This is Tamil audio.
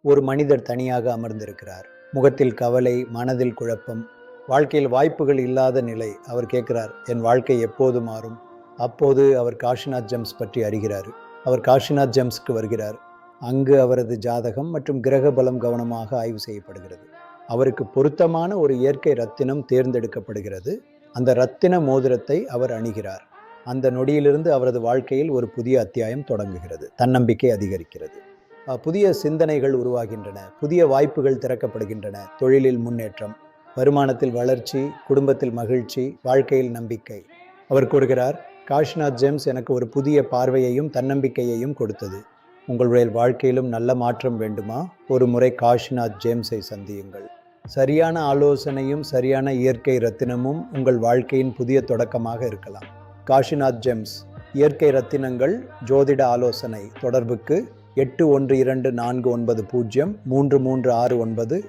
ஒரு மனிதர் தனியாக அமர்ந்திருக்கிறார். முகத்தில் கவலை, மனதில் குழப்பம், வாழ்க்கையில் வாய்ப்புகள் இல்லாத நிலை. அவர் கேட்கிறார், என் வாழ்க்கை எப்போது மாறும்? அப்போது அவர் காஷிநாத் ஜெம்ஸ் பற்றி அறிகிறார். அவர் காஷிநாத் ஜெம்ஸ்க்கு வருகிறார். அங்கு அவரது ஜாதகம் மற்றும் கிரக பலம் கவனமாக ஆய்வு செய்யப்படுகிறது. அவருக்கு பொருத்தமான ஒரு இயற்கை ரத்தினம் தேர்ந்தெடுக்கப்படுகிறது. அந்த ரத்தின மோதிரத்தை அவர் அணிகிறார். அந்த நொடியிலிருந்து அவரது வாழ்க்கையில் ஒரு புதிய அத்தியாயம் தொடங்குகிறது. தன்னம்பிக்கை அதிகரிக்கிறது. புதிய சிந்தனைகள் உருவாகின்றன. புதிய வாய்ப்புகள் திறக்கப்படுகின்றன. தொழிலில் முன்னேற்றம், வருமானத்தில் வளர்ச்சி, குடும்பத்தில் மகிழ்ச்சி, வாழ்க்கையில் நம்பிக்கை. அவர் கூறுகிறார், காஷிநாத் ஜெம்ஸ் எனக்கு ஒரு புதிய பார்வையையும் தன்னம்பிக்கையையும் கொடுத்தது. உங்களுடைய வாழ்க்கையிலும் நல்ல மாற்றம் வேண்டுமா? ஒரு முறை காஷிநாத் ஜெம்ஸை சந்தியுங்கள். சரியான ஆலோசனையும் சரியான இயற்கை ரத்தினமும் உங்கள் வாழ்க்கையின் புதிய தொடக்கமாக இருக்கலாம். காஷிநாத் ஜெம்ஸ் இயற்கை ரத்தினங்கள் ஜோதிட ஆலோசனை தொடர்புக்கு 8124903336